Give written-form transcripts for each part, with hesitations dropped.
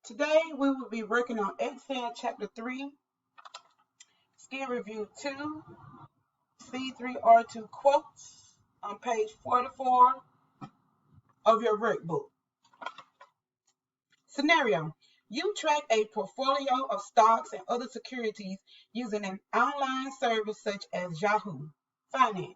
Today we will be working on Excel Chapter 3, Skill Review 2, C3R2-Quotes on page 44 of your workbook. Scenario: you track a portfolio of stocks and other securities using an online service such as Yahoo Finance.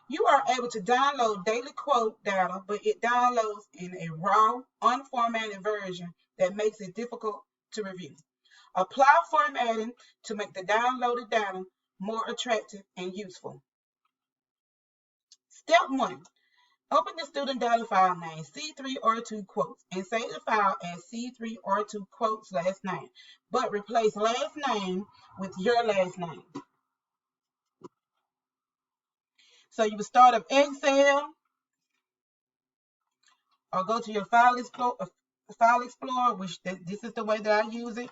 You are able to download daily quote data, but it downloads in a raw, unformatted version that makes it difficult to review. Apply formatting to make the downloaded data more attractive and useful. Step 1. Open the student data file named C3R2-Quotes and save the file as C3R2-Quotes last name, but replace last name with your last name. So you will start up Excel or go to your File Explorer, which this is the way that I use it.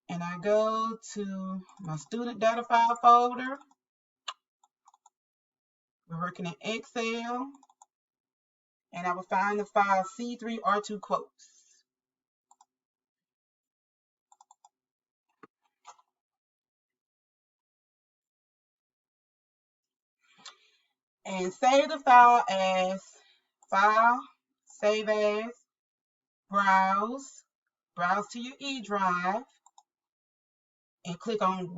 And I go to my student data file folder. We're working in Excel. And I will find the file C3R2-Quotes. And save the file as File, Save As, Browse to your E drive, and click on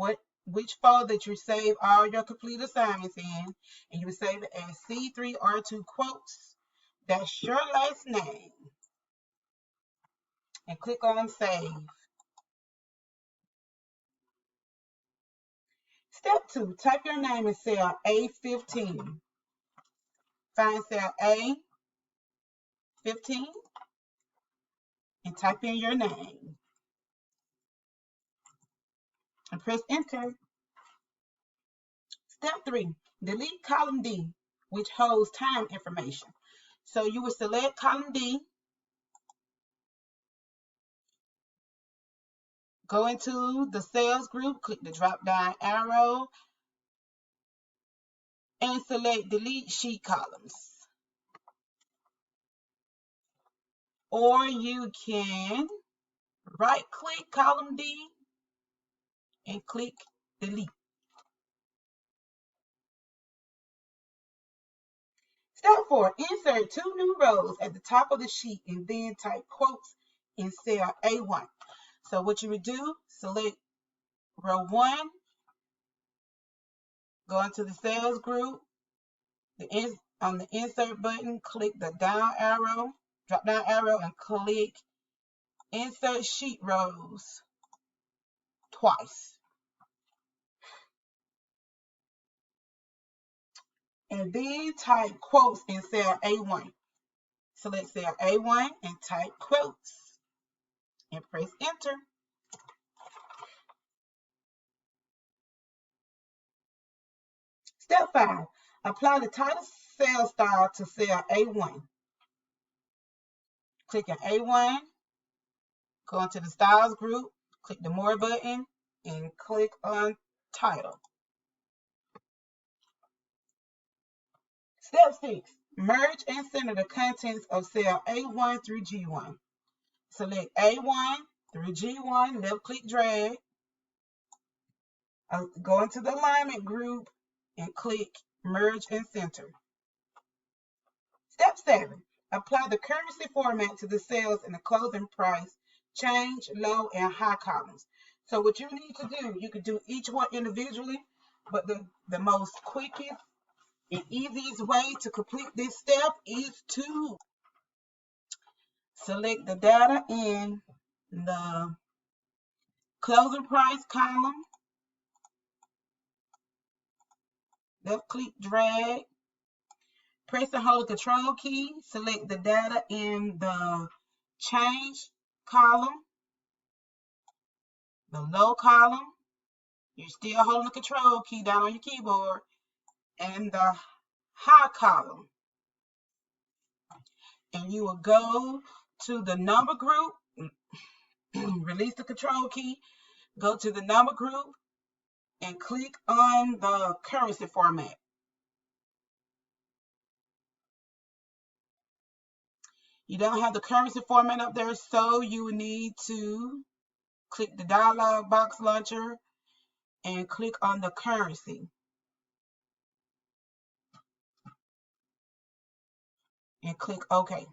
which folder that you save all your complete assignments in, and you will save it as C3R2-Quotes. That's your last name. And click on Save. Step 2, type your name in cell A15. Find cell A15 and type in your name. And press Enter. Step 3, delete column D, which holds time information. So you will select column D, go into the sales group, click the drop-down arrow, and select delete sheet columns. Or you can right-click column D and click delete. Step 4, insert 2 new rows at the top of the sheet and then type quotes in cell A1. So what you would do, select row 1, go into the sales group, on the insert button, click the drop down arrow, and click insert sheet rows twice. And then type quotes in cell A1. Select cell A1 and type quotes and press Enter. Step 5, apply the title cell style to cell A1. Click on A1, go into the styles group, click the more button, and click on title. Step 6, merge and center the contents of cell A1 through G1. Select A1 through G1, left click drag, go into the alignment group and click merge and center. Step 7, apply the currency format to the cells in the closing price, change, low, and high columns. So what you need to do, you could do each one individually, but the most quickest and easiest way to complete this step is to select the data in the closing price column, left click drag, press and hold the control key, select the data in the change column, the low column, you're still holding the control key down on your keyboard, and the high column. And you will go to the number group, release the control key, go to the number group, and click on the currency format. You don't have the currency format up there, so you need to click the dialog box launcher and click on the currency and click OK.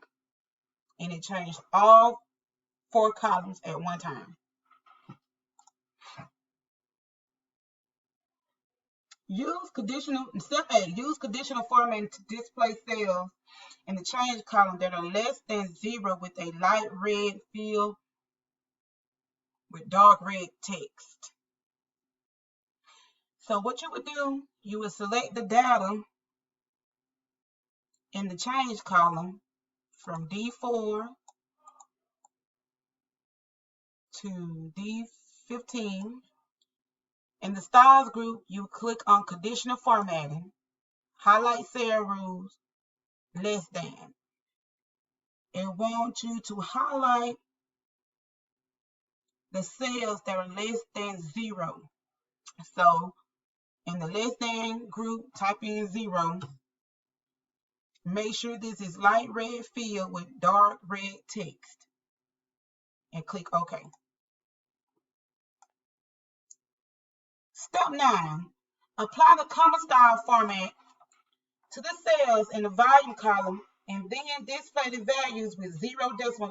And it changed all 4 columns at one time. Step 8, use conditional formatting to display cells in the change column that are less than 0 with a light red field with dark red text. So what you would do, you would select the data in the change column from D4 to D15. In the styles group, you click on conditional formatting, highlight cell rules, less than. And want you to highlight the cells that are less than 0. So in the less than group, type in 0. Make sure this is light red field with dark red text and click OK. Step 9, apply the comma style format to the cells in the volume column and then display the values with 0 decimal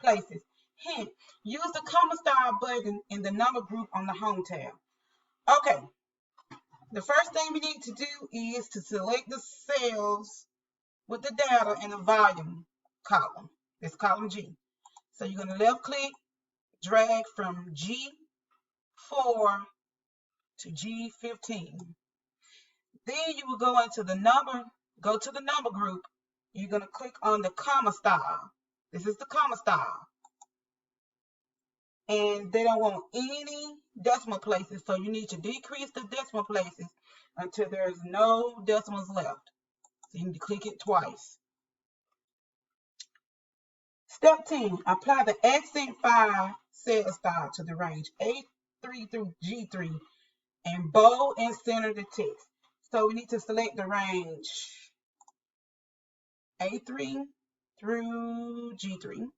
places. Hint, use the comma style button in the number group on the home tab. Okay, the first thing we need to do is to select the cells with the data in the volume column. It's column G. So you're going to left click, drag from G4 to G15. Then you will go to the number group. You're going to click on the comma style. This is the comma style. And they don't want any decimal places, so you need to decrease the decimal places until there's no decimals left. So you need to click it twice. Step 10, apply the accent 5 cell style to the range A3 through G3 and bold and center the text. So we need to select the range A3 through G3.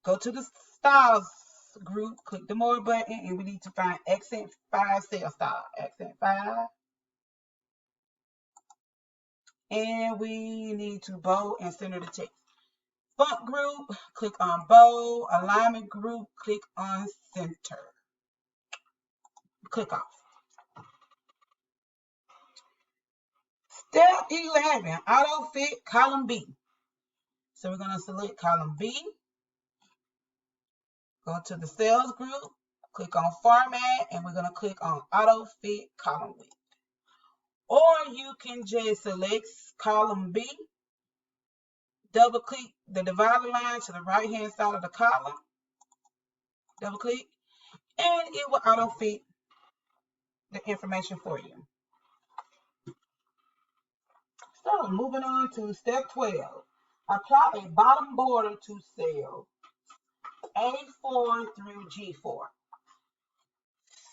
Go to the styles group, click the more button, and we need to find accent 5 cell style. Accent 5. And we need to bold and center the text. Font group, click on bold. Alignment group, click on center. Click off. Step 11, auto fit column B. So we're going to select column B. Go to the cells group, click on format, and we're going to click on auto fit column width. Or you can just select column B, double click the divider line to the right hand side of the column, double click, and it will auto fit the information for you. So moving on to step 12, apply a bottom border to cell A4 through G4.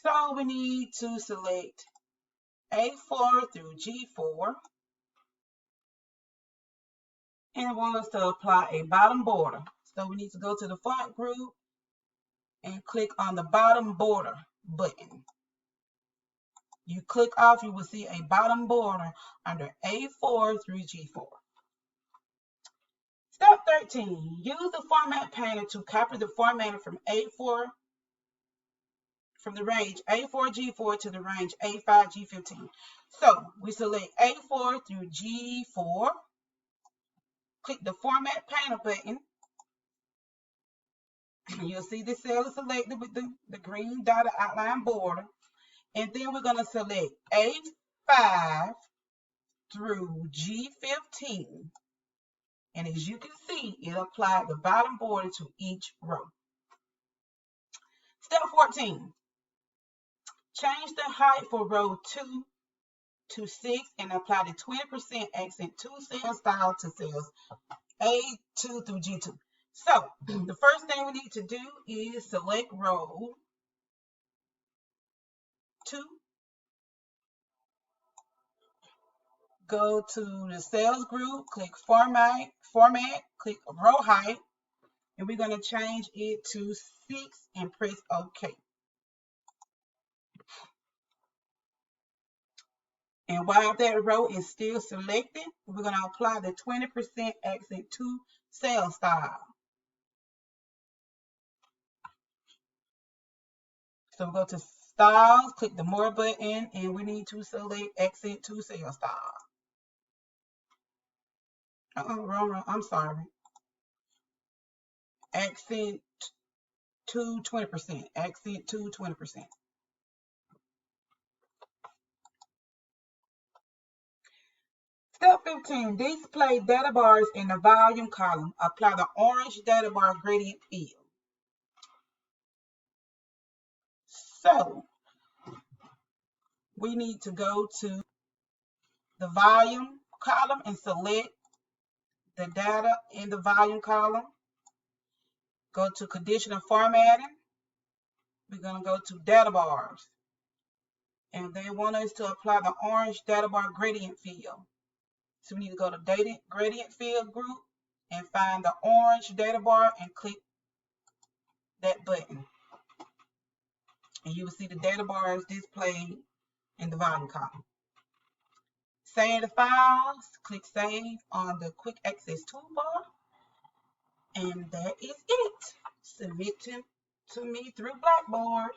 So we need to select A4 through G4 and it wants us to apply a bottom border. So we need to go to the font group and click on the bottom border button. You click off, you will see a bottom border under A4 through G4. Step 13, use the format painter to copy the formatting from the range A4G4 to the range A5G15. So we select A4 through G4, click the format painter button. You'll see the cell is selected with the green dotted outline border. And then we're going to select A5 through G15. And as you can see, it applied the bottom border to each row. Step 14. Change the height for row 2 to 6 and apply the 20% accent 2 cell style to cells A2 through G2. So the first thing we need to do is select row 2, go to the sales group, click format, click row height, and we're going to change it to 6 and press OK. And while that row is still selected, we're going to apply the 20% accent to sales style. So we go to styles, click the more button, and we need to select accent to sales style. Wrong. I'm sorry. Accent to 20%. Accent to 20%. Step 15, display data bars in the volume column. Apply the orange data bar gradient fill. So we need to go to the volume column and select the data in the volume column. Go to conditional formatting. We're going to go to data bars. And they want us to apply the orange data bar gradient fill. So we need to go to data gradient fill group and find the orange data bar and click that button. And you will see the data bars displayed in the volume column. Save the files, click save on the quick access toolbar, and that is it. Submit to me through Blackboard.